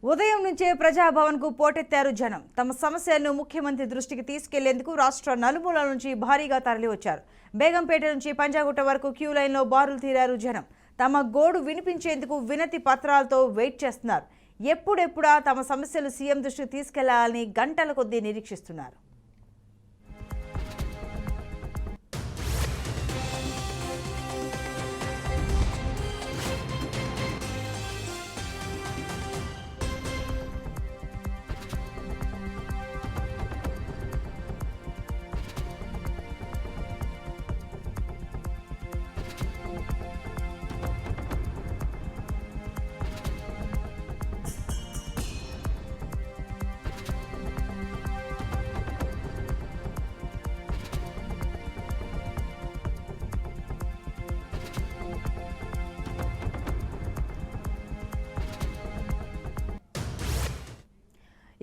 ఉదయం నుంచే ప్రజాభవన్కు పోటెత్తారు జనం. తమ సమస్యలను ముఖ్యమంత్రి దృష్టికి తీసుకెళ్లేందుకు రాష్ట్ర నలుమూలల నుంచి భారీగా తరలివచ్చారు. బేగంపేట నుంచి పంజాగుట్ట వరకు క్యూ లైన్లో బారులు తీరారు జనం. తమ గోడు వినిపించేందుకు వినతి పత్రాలతో వెయిట్ చేస్తున్నారు. ఎప్పుడెప్పుడా తమ సమస్యలు సీఎం దృష్టికి తీసుకెళ్లాలని గంటల కొద్దీ నిరీక్షిస్తున్నారు.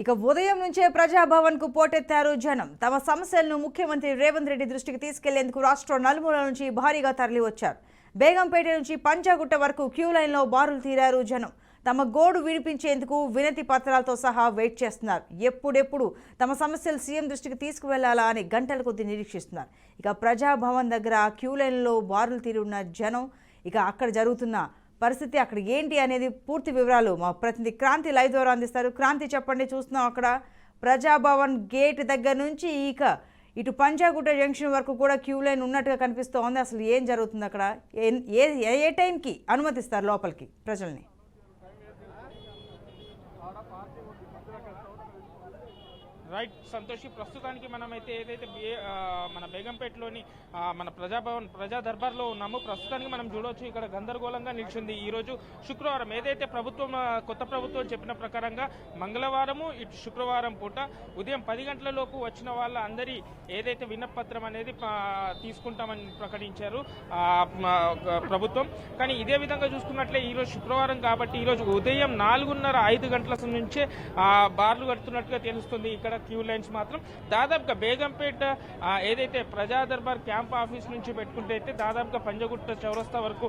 ఇక ఉదయం నుంచే ప్రజాభవన్కు పోటెత్తారు జనం. తమ సమస్యలను ముఖ్యమంత్రి రేవంత్ రెడ్డి దృష్టికి తీసుకెళ్లేందుకు రాష్ట్ర నలుమూలల నుంచి భారీగా తరలివచ్చారు. బేగంపేట నుంచి పంజాగుట్ట వరకు క్యూ లైన్లో బారులు తీరారు జనం. తమ గోడు వినిపించేందుకు వినతి పత్రాలతో సహా వెయిట్ చేస్తున్నారు. ఎప్పుడెప్పుడు తమ సమస్యలు సీఎం దృష్టికి తీసుకువెళ్లాలా అని గంటల కొద్దీ నిరీక్షిస్తున్నారు. ఇక ప్రజాభవన్ దగ్గర క్యూ లైన్లో బారులు తీరి ఉన్న జనం, ఇక అక్కడ జరుగుతున్న పరిస్థితి, అక్కడ ఏంటి అనేది పూర్తి వివరాలు మా ప్రతినిధి క్రాంతి లైవ్ ద్వారా అందిస్తారు. క్రాంతి, చెప్పండి. చూస్తున్నాం అక్కడ ప్రజాభవన్ గేట్ దగ్గర నుంచి ఇటు పంజాగుట్ట జంక్షన్ వరకు కూడా క్యూ లైన్ ఉన్నట్టుగా కనిపిస్తోంది. అసలు ఏం జరుగుతుంది అక్కడ? ఏ టైంకి అనుమతిస్తారు లోపలికి ప్రజల్ని? రైట్ సంతోషి, ప్రస్తుతానికి మనమైతే ఏదైతే మన బేగంపేటలోని మన ప్రజా దర్బార్లో ఉన్నామో, ప్రస్తుతానికి మనం చూడవచ్చు ఇక్కడ గందరగోళంగా నిలిచింది. ఈరోజు శుక్రవారం ఏదైతే కొత్త ప్రభుత్వం చెప్పిన ప్రకారంగా మంగళవారము ఇటు శుక్రవారం పూట ఉదయం 10 గంటలలోపు వచ్చిన వాళ్ళ అందరి ఏదైతే విన్నపత్రం అనేది తీసుకుంటామని ప్రకటించారు ప్రభుత్వం. కానీ ఇదే విధంగా చూసుకున్నట్లే ఈరోజు శుక్రవారం కాబట్టి ఈరోజు ఉదయం 4:30-5 గంటల నుంచే బార్లు కడుతున్నట్టుగా తెలుస్తుంది. ఇక్కడ క్యూ లైన్స్ మాత్రం దాదాపుగా బేగంపేట ఏదైతే ప్రజా దర్బార్ క్యాంప్ ఆఫీస్ నుంచి పెట్టుకుంటే అయితే దాదాపుగా పంజగుట్ట చౌరస్తా వరకు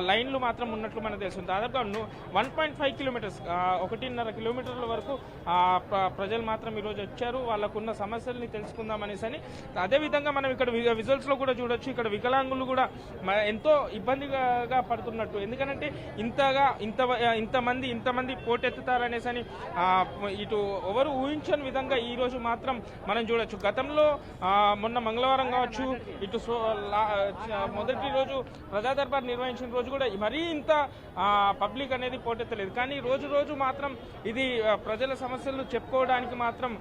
లైన్లు మాత్రం ఉన్నట్లు మనకు తెలుస్తుంది. దాదాపుగా 1.5 కిలోమీటర్స్ 1.5 కిలోమీటర్ల వరకు ప్రజలు మాత్రం ఈరోజు వచ్చారు. వాళ్ళకున్న సమస్యల్ని తెలుసుకుందామనేసి అని. అదేవిధంగా మనం ఇక్కడ విజువల్స్ లో కూడా చూడొచ్చు, ఇక్కడ వికలాంగులు కూడా ఎంతో ఇబ్బందిగా పడుతున్నట్టు. ఎందుకంటే ఇంతమంది పోటెత్తుతారనేసి అని ఇటు ఎవరు ఊహించని విధంగా ఈ రోజు మాత్రం మనం చూడొచ్చు. గతంలో మొన్న మంగళవారం కావచ్చు, ఇటు మొదటి రోజు ప్రజా దర్బార్ నిర్వహించిన రోజు కూడా మరీ ఇంత పబ్లిక్ అనేది పోటెత్తలేదు. కానీ రోజు మాత్రం ఇది ప్రజల సమస్యలను చెప్పుకోవడానికి మాత్రం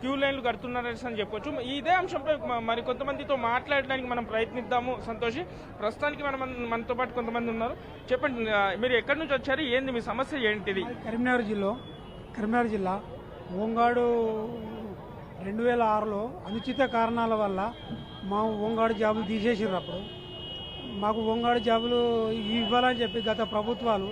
క్యూ లైన్లు కడుతున్నారని అని చెప్పొచ్చు. ఇదే అంశంపై మరి కొంతమందితో మాట్లాడడానికి మనం ప్రయత్నిద్దాము. సంతోషి, ప్రస్తుతానికి మనతో పాటు కొంతమంది ఉన్నారు. చెప్పండి, మీరు ఎక్కడి నుంచి వచ్చారు, ఏంది మీ సమస్య ఏంటిది? కరీంనగర్ జిల్లా ఓంగాడు 2006లో అనుచిత కారణాల వల్ల మా ఓంగాడు జాబులు తీసేసారు. అప్పుడు మాకు ఓంగాడు జాబులు ఇవ్వాలని చెప్పి గత ప్రభుత్వాలు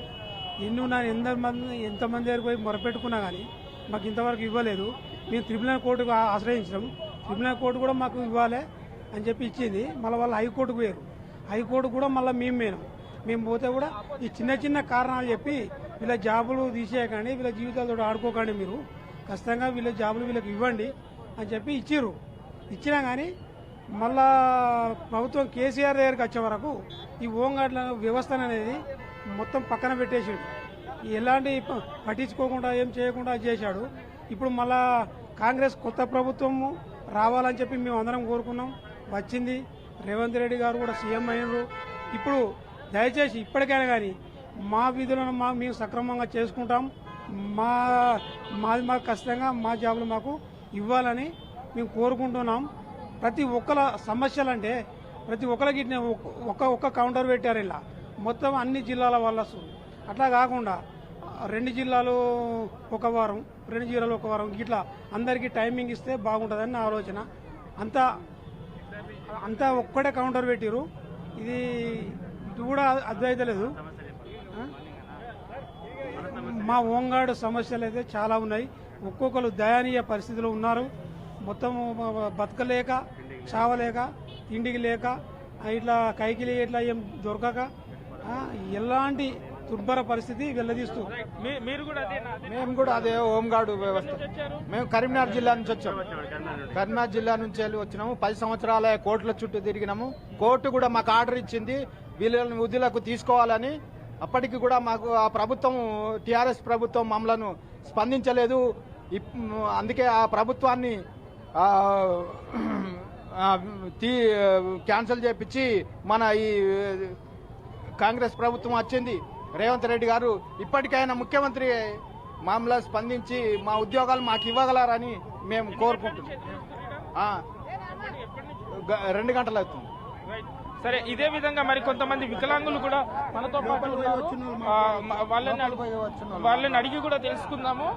ఎంతమంది దగ్గరికి పోయి మొరపెట్టుకున్నా కానీ మాకు ఇంతవరకు ఇవ్వలేదు. మేము ట్రిబ్యునల్ కోర్టుకు ఆశ్రయించినాం. ట్రిబ్యునల్ కోర్టు కూడా మాకు ఇవ్వాలి అని చెప్పి ఇచ్చింది. మళ్ళీ వాళ్ళు హైకోర్టుకు పోయారు. హైకోర్టు కూడా మళ్ళీ మేము పోతే కూడా ఈ చిన్న కారణాలు చెప్పి వీళ్ళ జాబులు తీసేయకండి, వీళ్ళ జీవితాలతో ఆడుకోకండి, మీరు ఖచ్చితంగా వీళ్ళ జాబులు వీళ్ళకి ఇవ్వండి అని చెప్పి ఇచ్చినా కానీ మళ్ళా ప్రభుత్వం కేసీఆర్ దగ్గరికి వచ్చే వరకు ఈ హోంగార్డుల వ్యవస్థ అనేది మొత్తం పక్కన పెట్టేసాడు. ఎలాంటి పట్టించుకోకుండా ఏం చేయకుండా చేశాడు. ఇప్పుడు మళ్ళా కాంగ్రెస్ కొత్త ప్రభుత్వము రావాలని చెప్పి మేము అందరం కోరుకున్నాం. వచ్చింది. రేవంత్ రెడ్డి గారు కూడా సీఎం అయినారు. ఇప్పుడు దయచేసి ఇప్పటికైనా కానీ మా విధులను మేము సక్రమంగా చేసుకుంటాం. మాకు ఖచ్చితంగా మా జాబులు మాకు ఇవ్వాలని మేము కోరుకుంటున్నాం. ప్రతి ఒక్కల సమస్యలు అంటే ప్రతి ఒక్కరికి ఒక్క కౌంటర్ పెట్టారు. ఇలా మొత్తం అన్ని జిల్లాల వల్ల అట్లా కాకుండా 2 జిల్లాలు ఒక వారం, 2 జిల్లాలు ఒక వారం, ఇట్లా అందరికీ టైమింగ్ ఇస్తే బాగుంటుందని నా ఆలోచన. అంతా ఒక్కడే కౌంటర్ పెట్టిరు. ఇది కూడా అద్వైతలేదు. మా ఓంగాడు సమస్యలు అయితే చాలా ఉన్నాయి. ఒక్కొక్కరు దయనీయ పరిస్థితిలో ఉన్నారు. మొత్తం బతకలేక, చావలేక, తిండికి లేక, ఇట్లా కైకిలి ఇట్లా ఏం దొరకక ఎలాంటి దుర్భర పరిస్థితి వెళ్ళదీస్తూ. మీరు కూడా అదే మేము కూడా అదే హోంగార్డు వ్యవస్థ. వచ్చారు? మేము కరీంనగర్ జిల్లా నుంచి వచ్చాము. కరీంనగర్ జిల్లా నుంచి వెళ్ళి వచ్చినాము. 10 సంవత్సరాల కోర్టుల చుట్టూ తిరిగినాము. కోర్టు కూడా మాకు ఆర్డర్ ఇచ్చింది వీళ్ళని వృద్ధులకు తీసుకోవాలని. అప్పటికి కూడా మాకు ఆ ప్రభుత్వం, టీఆర్ఎస్ ప్రభుత్వం మమ్మలను స్పందించలేదు. అందుకే ఆ ప్రభుత్వాన్ని క్యాన్సిల్ చేపించి మన ఈ కాంగ్రెస్ ప్రభుత్వం వచ్చింది. రేవంత్ రెడ్డి గారు ఇప్పటికైనా ముఖ్యమంత్రి మామూలుగా స్పందించి మా ఉద్యోగాలు మాకు ఇవ్వగలరని మేము కోరుకుంటున్నాం. 2 గంటలు అవుతుంది. సరే, ఇదే విధంగా మరి కొంతమంది వికలాంగులు కూడా మనతో పాటు ఉన్నారు. వాళ్ళని అడిగి కూడా తెలుసుకుందాము.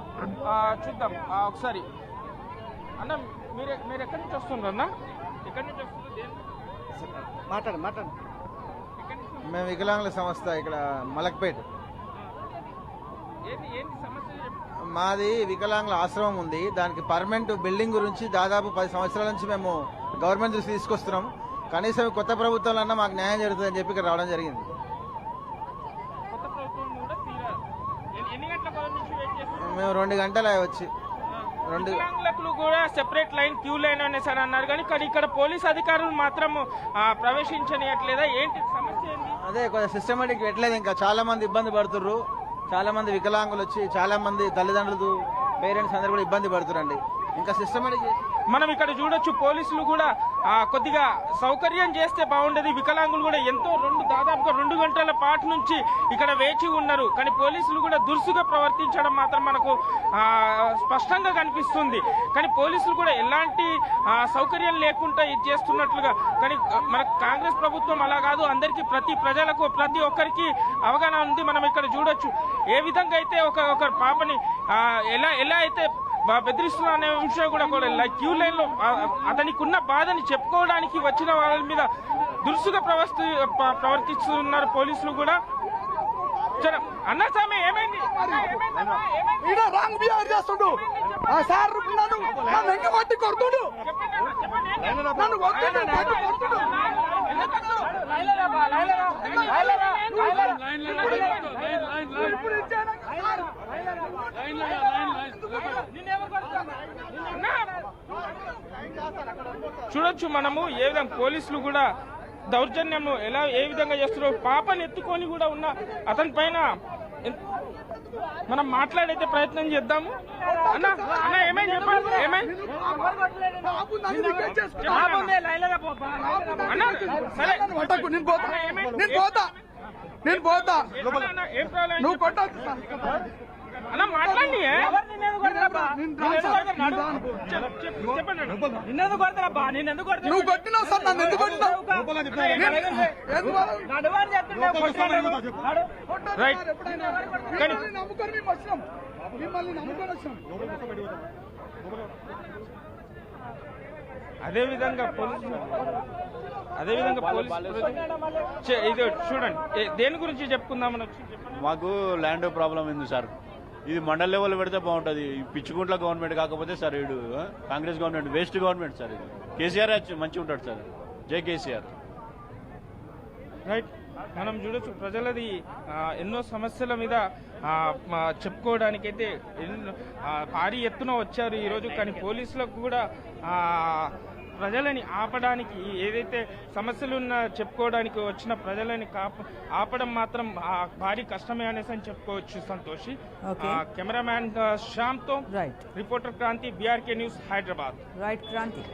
చూద్దాం ఒకసారి. అన్న, మీరు ఎక్కడి నుంచి వస్తున్నారు అన్న? ఎక్కడి నుంచి వస్తున్నారు? మాట్లాడు. మేము వికలాంగుల సంస్థ ఇక్కడ మలక్పేట. ఏంటి సమస్య? మాది వికలాంగుల ఆశ్రమం ఉంది. దానికి పర్మనెంట్ బిల్డింగ్ గురించి దాదాపు 10 సంవత్సరాల నుంచి మేము గవర్నమెంట్ దృష్టి తీసుకొస్తున్నాం. కనీసం కొత్త ప్రభుత్వంలో మాకు న్యాయం జరుగుతుందని చెప్పి ఇక్కడ రావడం జరిగింది. కొత్త ప్రభుత్వం కూడా ఎన్ని గంటల నుంచి వెయిట్ చేస్తున్నారు? మేము 2 గంటలు వచ్చి వికలాంగులకు కూడా సెపరేట్ లైన్, క్యూ లైన్ అనేసి అని అన్నారు. కానీ ఇక్కడ పోలీస్ అధికారులు మాత్రం ప్రవేశించనియట్లేదా? ఏంటి సమస్య? ఏంటి? అదే కొంచెం సిస్టమేటిక్ పెట్టలేదు. ఇంకా చాలా మంది ఇబ్బంది పడుతుర్రు. చాలా మంది వికలాంగులు వచ్చి చాలా మంది తల్లిదండ్రులు, పేరెంట్స్ అందరు కూడా ఇబ్బంది పడుతురండి. ఇంకా సిస్టమేటిక్ మనం ఇక్కడ చూడొచ్చు, పోలీసులు కూడా కొద్దిగా సౌకర్యం చేస్తే బాగుండేది. వికలాంగులు కూడా దాదాపుగా 2 గంటల పాటు నుంచి ఇక్కడ వేచి ఉన్నారు. కానీ పోలీసులు కూడా దురుసుగా ప్రవర్తించడం మాత్రం మనకు స్పష్టంగా కనిపిస్తుంది. కానీ పోలీసులు కూడా ఎలాంటి సౌకర్యం లేకుండా ఇది చేస్తున్నట్లుగా. కానీ మన కాంగ్రెస్ ప్రభుత్వం అలా కాదు. అందరికీ, ప్రజలకు, ప్రతి ఒక్కరికి అవగాహన ఉంది. మనం ఇక్కడ చూడొచ్చు ఏ విధంగా అయితే ఒక పాపని ఎలా అయితే బెదిరిస్తున్నా అనే విషయం కూడా క్యూ లైన్ లో అతనికి ఉన్న బాధని చెప్పుకోవడానికి వచ్చిన వాళ్ళ మీద దురుసుగా ప్రవర్తిస్తున్నారు పోలీసులు కూడా. అన్నా స్వామి, ఏమైంది? రాంగ్ బిహేవ్ చేస్తుండు. సార్ నన్ను పట్టి కొడుతుడు. చూడొచ్చు మనము ఏ విధంగా పోలీసులు కూడా దౌర్జన్యం ఏ విధంగా చేస్తున్నారో. పాపని ఎత్తుకొని కూడా ఉన్న అతని పైన మనం మాట్లాడైతే ప్రయత్నం చేద్దాము. అన్న ఏమైంది చెప్పండి. ఏమైంది? నేను పోతా. ఏం ప్రాబ్లం? నువ్వు కొట్టద్దు అన్న, మాట్లాడి. నువ్వు కొట్టినావు సార్. నన్ను ఎందుకు కొట్టినావు? నమ్ముకొని మేము వచ్చినాం. మిమ్మల్ని నమ్ముకొని వచ్చినాం. అదేవిధంగా ఇది చూడండి, దేని గురించి చెప్పుకుందామని వచ్చి. మాకు ల్యాండ్ ప్రాబ్లం ఉంది సార్. ఇది మండల లెవెల్ పెడితే బాగుంటుంది. పిచ్చుకుంట్ల గవర్నమెంట్ కాకపోతే సార్ వీడు Congress government waste government sir. ఇది కేసీఆర్ మంచిగా ఉంటాడు సార్. జై కేసీఆర్. రైట్, మనం చూడొచ్చు ప్రజలది ఎన్నో సమస్యల మీద చెప్పుకోవడానికైతే భారీ ఎత్తున వచ్చారు ఈరోజు. కానీ పోలీసులకు కూడా ప్రజలని ఆపడానికి, ఏదైతే సమస్యలున్న చెప్పుకోవడానికి వచ్చిన ప్రజలని ఆపడం మాత్రం భారీ కష్టమే అనేసి అని చెప్పుకోవచ్చు. సంతోషి. కెమెరామ్యాన్ శ్యామ్తో reporter Kranti, BRK news, Hyderabad. Right Kranti.